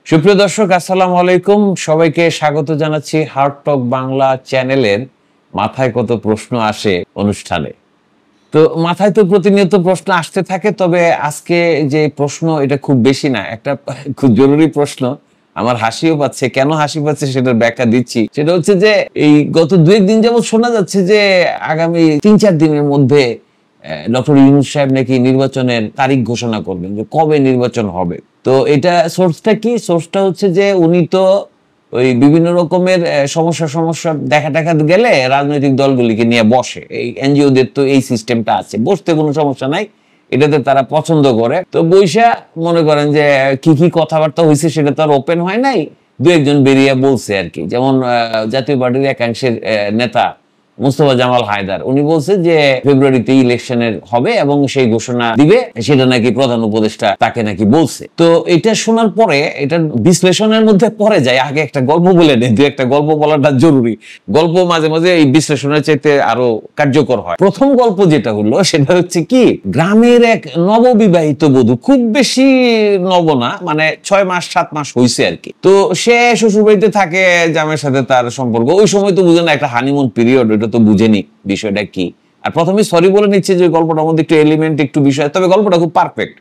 সুপ্রিয় দর্শক, আসসালামু আলাইকুম। সবাইকে স্বাগত জানাচ্ছি হার্ট টক বাংলা চ্যানেলের মাথায় কত প্রশ্ন আসে অনুষ্ঠানে। তো মাথায় তো প্রতিনিয়ত প্রশ্ন আসতে থাকে, তবে আজকে যে প্রশ্ন এটা খুব বেশি না, একটা খুব জরুরি প্রশ্ন। আমার হাসিও পাচ্ছে। কেন হাসি পাচ্ছে সেটার ব্যাখ্যা দিচ্ছি। সেটা হচ্ছে যে এই গত 2-1 দিন যাবত শোনা যাচ্ছে যে আগামী 3-4 দিনের মধ্যে ডক্টর ইউনূস সাহেব নাকি নির্বাচনের তারিখ ঘোষণা করবেন, যে কবে নির্বাচন হবে। তো এটা সোর্সটা কি? সোর্সটা হচ্ছে যে উনি তো ওই বিভিন্ন রকমের সমস্যা দেখা গেলে রাজনৈতিক দলগুলিকে নিয়ে বসে। এই এনজিওদের তো এই সিস্টেমটা আছে, বসতে কোনো সমস্যা নাই, এটাতে তারা পছন্দ করে। তো বৈশা মনে করেন যে কি কথাবার্তা হয়েছে সেটা তো আর ওপেন হয় নাই, 2-1 জন বেরিয়ে বলছে আর কি। যেমন জাতীয় পার্টির একাংশের নেতা মুস্তফা জামাল হায়দার, উনি বলছে যে ফেব্রুয়ারিতে ইলেকশনের হবে এবং সেই ঘোষণা দিবে, সেটা নাকি প্রধান উপদেষ্টা তাকে নাকি বলছে। তো এটা শোনার পরে এটা বিশ্লেষণের মধ্যে পড়ে যায়। আগে একটা গল্প বলে নেই, একটা গল্প বলাটা জরুরি। গল্প মাঝে মাঝে এই বিশ্লেষণের চাইতে আরো কার্যকর হয়। প্রথম গল্প যেটা হলো সেটা হচ্ছে কি, গ্রামের এক নববিবাহিত বধূ, খুব বেশি নব না, মানে 6 মাস 7 মাস হয়েছে আর কি। তো সে শ্বশুরবাড়িতে থাকে, জামাইয়ের সাথে তার সম্পর্ক। ওই সময় তো বুঝে না, একটা হানিমুন পিরিয়ড, তো বুঝেনি বিষয়টা কি। আর প্রথমে সরি বলে নিচ্ছে যে গল্পটার মধ্যে একটু এলিমেন্ট একটু বিষয়, তবে গল্পটা খুব পারফেক্ট।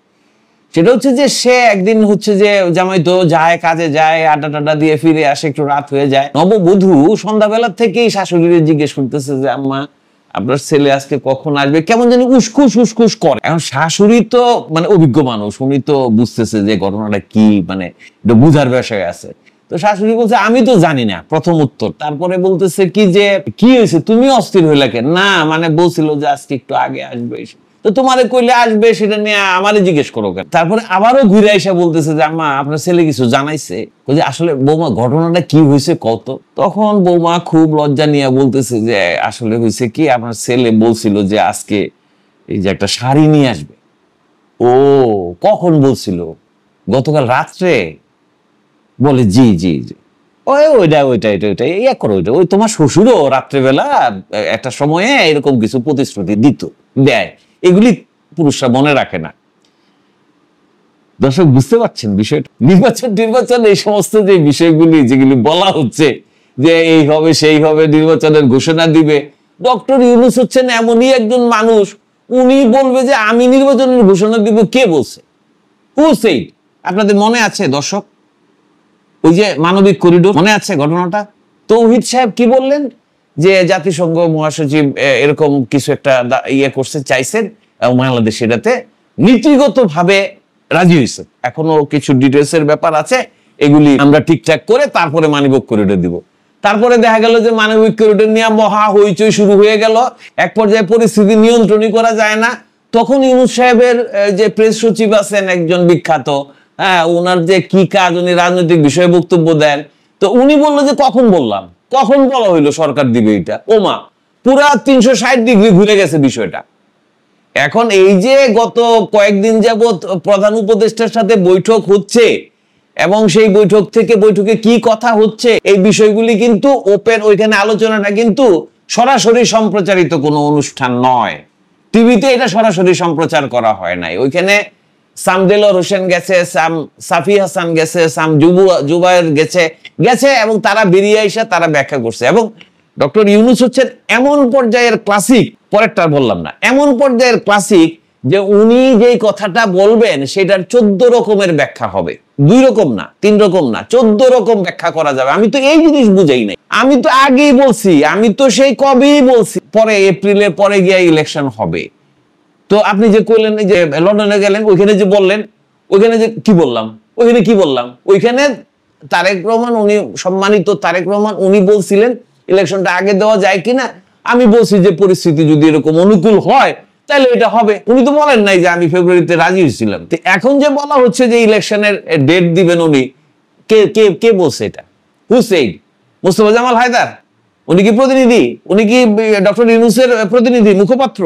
সেটা হচ্ছে যে সে একদিন হচ্ছে যে জামাই তো যায়, কাজে যায়, আড্ডা টাড্ডা দিয়ে ফিরে আসে, একটু রাত হয়ে যায়। নববধূ সন্ধ্যাবেলা থেকেই শাশুড়ির জিজ্ঞেস করতেছে যে আম্মা আপনার ছেলে আজকে কখন আসবে, কেমন জানি উস্কুস করে। এখন শাশুড়ি তো মানে অভিজ্ঞ মানুষ, উনি তো বুঝতেছে যে ঘটনাটা কি, মানে এটা বুঝার বিষয় আছে। তো শাশুড়ি বলছে আমি তো জানি না, প্রথম উত্তর। তারপরে বলতেছে কি যে কি হয়েছে, তুমি অস্থির হইলা কেন? না মানে বলছিল যে আজকে একটু আগে আসবে, তো তোমারে কইলে আসবে সেটা নিয়ে আমারে জিজ্ঞেস করো কেন? তারপরে আবারও ঘুরে এসে বলতেছে যে আম্মা আপনার ছেলে কিছু জানাইছে? যে আসলে বৌমা ঘটনাটা কি হয়েছে কত? তখন বৌমা খুব লজ্জা নিয়ে বলতেছে যে আসলে হয়েছে কি, আপনার ছেলে বলছিল যে আজকে এই যে একটা শাড়ি নিয়ে আসবে। ও কখন বলছিল? গতকাল রাত্রে? বলে জি জি জি ওই তোমার শ্বশুরও রাত্রেবেলা একটা সময়ে এরকম কিছু প্রতিশ্রুতি দেয়, এগুলি পুরুষরা মনে রাখে না। দর্শক বুঝতে পারছেন বিষয়টা? নির্বাচন এই সমস্ত যে বিষয়গুলি যেগুলি বলা হচ্ছে যে এই হবে সেই হবে, নির্বাচনের ঘোষণা দিবে, ডক্টর ইউনূস হচ্ছেন এমনই একজন মানুষ, উনি বলবে যে আমি নির্বাচনের ঘোষণা দিব। কে বলছে? Who said? আপনাদের মনে আছে দর্শক, ওই যে মানবিক করিডোর, মনে আছে ঘটনাটা? তৌহিদ সাহেব কি বললেন যে জাতিসংঘ মহাসচিব এরকম কিছু একটা করছে, চাইছেন, এবং বাংলাদেশ সেটাতে নীতিগত ভাবে রাজি হয়েছে। এখনো কিছু ডিটেলস এর ব্যাপার আছে, এগুলি আমরা ঠিকঠাক করে তারপরে মানবিক করিডোর দিব। তারপরে দেখা গেল যে মানবিক করিডোর নিয়ে মহা হইচই শুরু হয়ে গেল। এক পর্যায়ে পরিস্থিতি নিয়ন্ত্রণই করা যায় না। তখন ইউনূস সাহেবের যে প্রেস সচিব আছেন একজন বিখ্যাত, হ্যাঁ, ওনার যে কি কাজ, উনি রাজনৈতিক বিষয়ে বক্তব্য দেন। তো উনি বললো যে কখন বলা হইলো সরকার দিবে এটা? ওমা, পুরা 360 ডিগ্রি ঘুরে গেছে বিষয়টা। এখন এই যে গত কয়েকদিন যাবত প্রধান উপদেষ্টার সাথে বৈঠক হচ্ছে এবং সেই বৈঠকে কি কথা হচ্ছে, এই বিষয়গুলি কিন্তু ওপেন, ওইখানে আলোচনাটা কিন্তু সরাসরি সম্প্রচারিত কোনো অনুষ্ঠান নয়। টিভিতে এটা সরাসরি সম্প্রচার করা হয় নাই। ওইখানে সাম দেলোয়ার হোসেন গেছে, সাম সাফি হাসান গেছে, সাম জুবায়ের গেছে এবং তারা বেরিয়ে এসে তারা ব্যাখ্যা করছে। এবং ডক্টর ইউনূস হচ্ছেন এমন পর্যায়ের ক্লাসিক, পরেরটা বললাম না, এমন পর্যায়ের ক্লাসিক যে উনি যেই কথাটা বলবেন সেটার 14 রকমের ব্যাখ্যা হবে। 2 রকম না, 3 রকম না, 14 রকম ব্যাখ্যা করা যাবে। আমি তো এই জিনিস বুঝাই নাই, আমি তো আগেই বলছি, আমি তো সেই কবেই বলছি পরে এপ্রিলের পরে গিয়ে ইলেকশন হবে। তো আপনি যে কইলেন যে লন্ডনে গেলেন, ওইখানে যে বললেন, ওইখানে যে কি বললাম, ওইখানে তারেক রহমান, উনি সম্মানিত তারেক রহমান, উনি বলছিলেন ইলেকশনটা আগে দেওয়া যায় কিনা। আমি বলছি যে পরিস্থিতি যদি এরকম অনুকূল হয় তাহলে এটা হবে। উনি তো বলেন নাই যে আমি ফেব্রুয়ারিতে রাজি হয়েছিলাম। তো এখন যে বলা হচ্ছে যে ইলেকশনের ডেট দিবেন উনি, কে বলছে এটা? Who said? মুস্তফা জামাল হায়দার? উনি কি প্রতিনিধি? উনি কি ডক্টর ইউনূসের প্রতিনিধি, মুখপাত্র?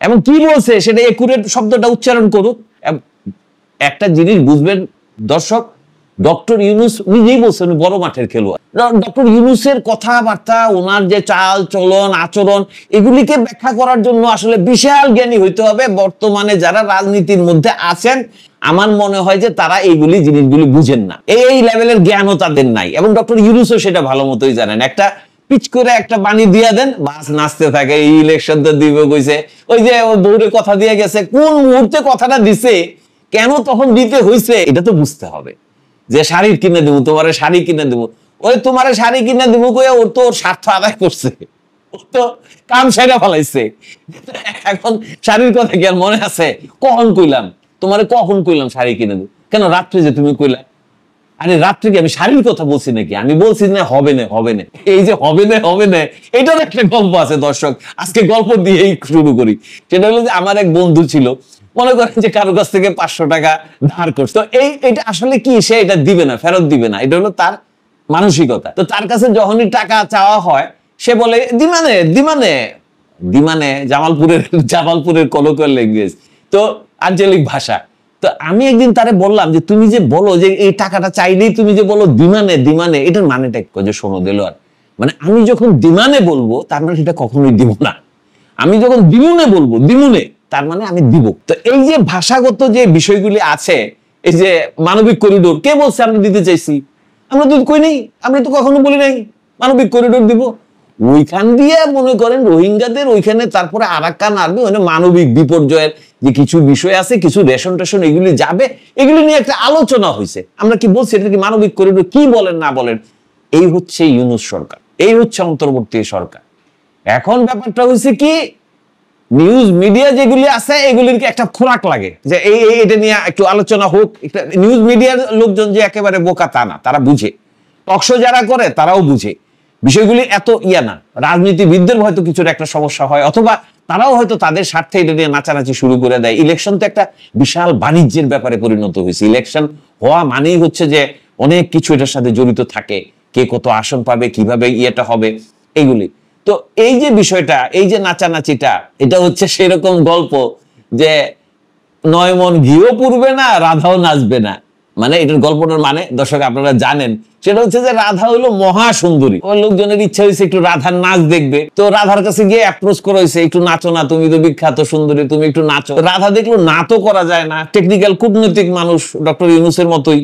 এবং কি বলছে সেটা একুরেট শব্দটা উচ্চারণ করুক। একটা জিনিস বুঝবেন দর্শক, ডক্টর ইউনূস নিজেই বলছেন বড় মাঠের খেলোয়াড়। ডক্টর ইউনূসের কথাবার্তা, ওনার যে চাল চলন আচরণ, এগুলিকে ব্যাখ্যা করার জন্য আসলে বিশাল জ্ঞানী হইতে হবে। বর্তমানে যারা রাজনীতির মধ্যে আছেন, আমার মনে হয় যে তারা এইগুলি জিনিসগুলি বুঝেন না, এই লেভেলের জ্ঞানও তাদের নাই, এবং ডক্টর ইউনূসও সেটা ভালো মতোই জানেন। একটা পিচ করে একটা বাণী দিয়ে দেন, বাস নাচতে থাকে, এই ইলেকশন তো দিব কইছে, ওই যে বউরে কথা দিয়ে গেছে, কোন মুহূর্তে কথাটা দিছে, কেন তখন দিতে হয়েছে, এটা তো বুঝতে হবে। যে শাড়ি কিনে দেবো, তোমার শাড়ি কিনে দেবো, ওই তোমার শাড়ি কিনে দেবো কয়ে ওর তো ওর স্বার্থ আদায় করছে, ও তো কাম সেরা ফলাইছে। এখন শাড়ির কথা কি আর মনে আছে? কখন কইলাম তোমারে, কখন কইলাম শাড়ি কিনে দেবো, কেন রাত্রে যে তুমি কইলা? আরে রাত্রে কি আমি শাড়ির কথা বলছি নাকি? আমি বলছি না হবে না হবে না, এই যে হবে না হবে না, এটার একটা গল্প আছে দর্শক, আজকে গল্প দিয়েই শুরু করি। সেটা হলো যে আমার এক বন্ধু ছিল, মনে করেন যে কারো কাছ থেকে 500 টাকা ধার করছে, তো এটা আসলে কি, সে এটা দিবে না, ফেরত দিবে না, এটা হলো তার মানসিকতা। তো তার কাছে যখনই টাকা চাওয়া হয় সে বলে দিমানে দিমানে দিমানে, জামালপুরের কলোকিয়াল ল্যাঙ্গুয়েজ, তো আঞ্চলিক ভাষা। তো আমি একদিন তারে বললাম যে তুমি যে বলো যে এই টাকাটা চাইলেই তুমি যে বলো দিমানে দিমানে, এটার মানেটা কি? যে শোনো দেলোয়ার, মানে আমি যখন দিমানে বলবো তার মানে সেটা কখনোই দিব না, আমি যখন দিমুনে বলবো দিমুনে তার মানে আমি দিব। তো এই যে ভাষাগত যে বিষয়গুলি আছে, এই যে মানবিক করিডোর, কে বলছে আমরা দিতে চাইছি? আমরা তো কই নাই, আমরা তো কখনো বলি নাই মানবিক করিডোর দিব। ওইখান দিয়ে মনে করেন রোহিঙ্গাদের ওইখানে, তারপরে আরাকান আর্মি, মানে মানবিক বিপর্যয়ের যে কিছু বিষয় আছে, কিছু রেশন টেশন এগুলি যাবে, এগুলি নিয়ে একটা আলোচনা হয়েছে। আমরা কি বলছি এটা কি মানবিক করিডোর? কি বলেন না বলেন, এই হচ্ছে ইউনূস সরকার, এই হচ্ছে অন্তর্বর্তী সরকার। এখন ব্যাপারটা হচ্ছে কি, নিউজ মিডিয়া যেগুলি আছে এগুলির একটা খোরাক লাগে যে এটা নিয়ে একটু আলোচনা হোক। নিউজ মিডিয়ার লোকজন যে একেবারে বোকা তা না, তারা বুঝে, টকশো যারা করে তারাও বুঝে বিষয়গুলি, এত ইয়া না। রাজনীতিবিদদের হয়তো কিছুর একটা সমস্যা হয়, অথবা তারাও হয়তো তাদের স্বার্থে এটা নিয়ে নাচানাচি শুরু করে দেয়। ইলেকশন তো একটা বিশাল বাণিজ্যের ব্যাপারে পরিণত হয়েছে। ইলেকশন হওয়া মানেই হচ্ছে যে অনেক কিছু এটার সাথে জড়িত থাকে, কে কত আসন পাবে, কিভাবে ইয়েটা হবে, এইগুলি। তো এই যে বিষয়টা, এই যে নাচানাচিটা, এটা হচ্ছে সেরকম গল্প যে 9 মণ ঘিও পুড়বে না, রাধাও নাচবে না। মানে এটার গল্পটার মানে দর্শক আপনারা জানেন, সেটা হচ্ছে যে রাধা হলো মহা সুন্দরী, ওই লোকজনের ইচ্ছা হয়েছে একটু রাধার নাচ দেখবে, তো রাধার কাছে গিয়ে অ্যাপ্রোচ করা হয়েছে, একটু নাচো না, তুমি তো বিখ্যাত সুন্দরী, তুমি একটু নাচো। রাধা দেখলো না তো করা যায় না, টেকনিক্যাল কূটনৈতিক মানুষ ডক্টর ইউনূসের মতোই।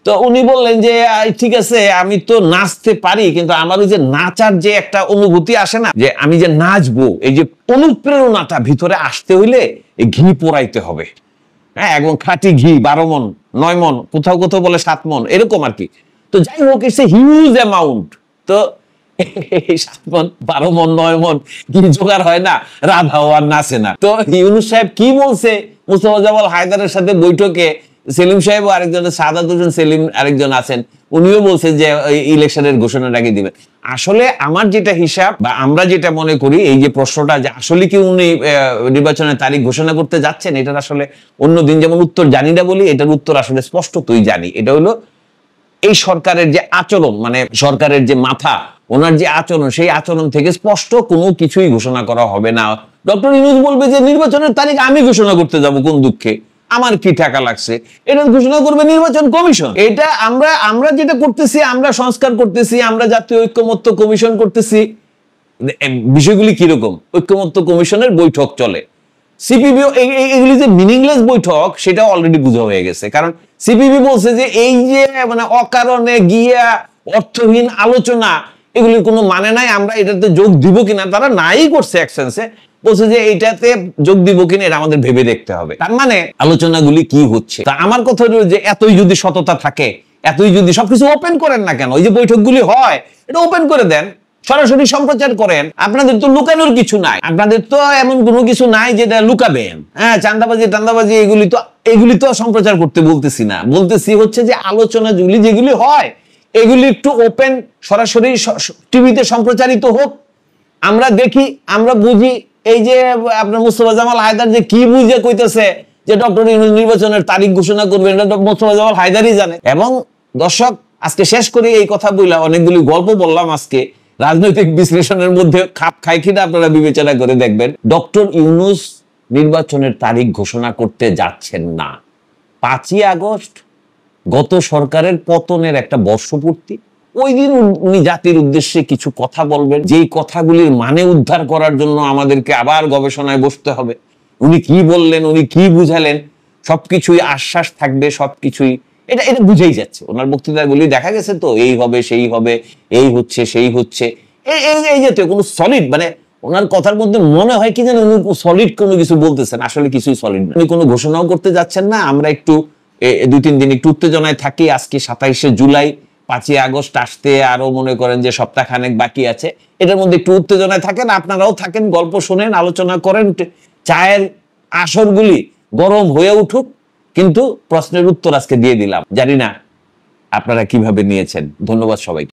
তো উনি বললেন যে ঠিক আছে আমি তো নাচতে পারি, কিন্তু আমার ওই যে নাচার যে একটা অনুভূতি আসে না, যে আমি যে নাচবো, এই যে অনুপ্রেরণাটা ভিতরে আসতে হইলে এই ঘি পোড়াইতে হবে। হ্যাঁ, এবং খাঁটি ঘি 12 মণ 9 মণ, কোথাও কোথাও বলে 7 মণ, এরকম আর কি। তো যাই হোক, ইটস এ হিউজ অ্যামাউন্ট। তো 7 মণ 12 মণ 9 মণ কি জোগাড় হয় না, রাধাও আর নাচে না। তো ইউনূস সাহেব কি বলছে, মুস্তাফা জামাল হায়দারের সাথে বৈঠকে সেলিম সাহেব ও আরেকজন সাদাত হোসেন সেলিম আরেকজন আছেন, উনিও বলছেন যে ইলেকশনের ঘোষণার আগে দিবেন। আসলে আমার যেটা হিসাব বা আমরা যেটা মনে করি, এই যে প্রশ্নটা যে আসলে কি উনি নির্বাচনের তারিখ ঘোষণা করতে যাচ্ছেন, এটার আসলে অন্যদিন যেমন উত্তর জানি না বলি, এটার উত্তর আসলে স্পষ্টতই জানি। এটা হলো এই সরকারের যে আচরণ, মানে সরকারের যে মাথা, ওনার যে আচরণ, সেই আচরণ থেকে স্পষ্ট কোনো কিছুই ঘোষণা করা হবে না। ডক্টর ইউনূস বলবে যে নির্বাচনের তারিখ আমি ঘোষণা করতে যাব, কোন দুঃখে, আমার কি টাকা লাগছে, এটা ঘোষণা করবে নির্বাচন কমিশন। এটা আমরা যেটা করতেছি, আমরা সংস্কার করতেছি, আমরা জাতীয় ঐক্যমত্য কমিশন করতেছি। বিষয়গুলি কিরকম, ঐক্যমত্য কমিশনের বৈঠক চলে, সিপিবি, এগুলি যে মিনিংলেস বৈঠক সেটা অলরেডি বোঝা হয়ে গেছে। কারণ সিপিবি বলছে যে এই যে মানে অকারণে গিয়া অর্থহীন আলোচনা, এগুলির কোনো মানে নাই, আমরা এটাতে যোগ দিব কিনা, তারা নাই করছে এক সেন্সে, বলছে যে এইটাতে যোগ দিব কিনা এটা আমাদের ভেবে দেখতে হবে। তার মানে আলোচনাগুলি কি হচ্ছে। তা আমার কথা হলো যে এতই যদি সততা থাকে, এতই যদি সবকিছু ওপেন করেন না কেন, ওই যে বৈঠকগুলি হয় এটা ওপেন করে দেন, সরাসরি সম্প্রচার করেন। আপনাদের তো লুকানোর কিছু নাই, আপনাদের তো এমন কোনো কিছু নাই যেটা লুকাবেন। হ্যাঁ, চান্দাবাজি এগুলি তো সম্প্রচার করতে বলতেছি না, বলতেছি হচ্ছে যে আলোচনা যেগুলি হয় এগুলি একটু ওপেন, সরাসরি টিভিতে সম্প্রচারিত হোক, আমরা দেখি, আমরা বুঝি। এই যে আপনার মুস্তাফা জামাল হায়দার যে কি বুঝে কইতেছে যে ডক্টর ইউনূস নির্বাচনের তারিখ ঘোষণা করবেন, এটা মুস্তাফা জামাল হায়দারই জানে। এবং দর্শক আজকে শেষ করে এই কথা বললাম, অনেকগুলি গল্প বললাম আজকে, রাজনৈতিক বিশ্লেষণের মধ্যে খাপ খায় কিনা আপনারা বিবেচনা করে দেখবেন। ডক্টর ইউনূস নির্বাচনের তারিখ ঘোষণা করতে যাচ্ছেন না। 5ই আগস্ট গত সরকারের পতনের একটা বর্ষপূর্তি, ওই দিন উনি জাতির উদ্দেশ্যে কিছু কথা বলবেন, যেই কথাগুলির মানে উদ্ধার করার জন্য আমাদেরকে আবার গবেষণায় বসতে হবে। উনি কি বললেন, উনি কি বুঝালেন, সবকিছুই আশ্বাস থাকবে, সবকিছুই এটা এটা বুঝেই যাচ্ছে ওনার বক্তৃতাগুলি, দেখা গেছে তো এই হবে সেই হবে, এই হচ্ছে সেই হচ্ছে, এই জাতীয় কোনো সলিড, মানে ওনার কথার মধ্যে মনে হয় কি যেন উনি সলিড কোনো কিছু বলতেছেন, আসলে কিছুই সলিড না। উনি কোনো ঘোষণাও করতে যাচ্ছেন না। আমরা একটু 2-3 দিন একটু উত্তেজনায় থাকি। আজকে 27শে জুলাই, 5ই আগস্ট আসতে আরো মনে করেন যে সপ্তাহখানেক বাকি আছে। এটার মধ্যে একটু উত্তেজনায় থাকেন, আপনারাও থাকেন, গল্প শোনেন, আলোচনা করেন, চায়ের আসরগুলি গরম হয়ে উঠুক। কিন্তু প্রশ্নের উত্তর আজকে দিয়ে দিলাম, জানি না আপনারা কিভাবে নিয়েছেন। ধন্যবাদ সবাইকে।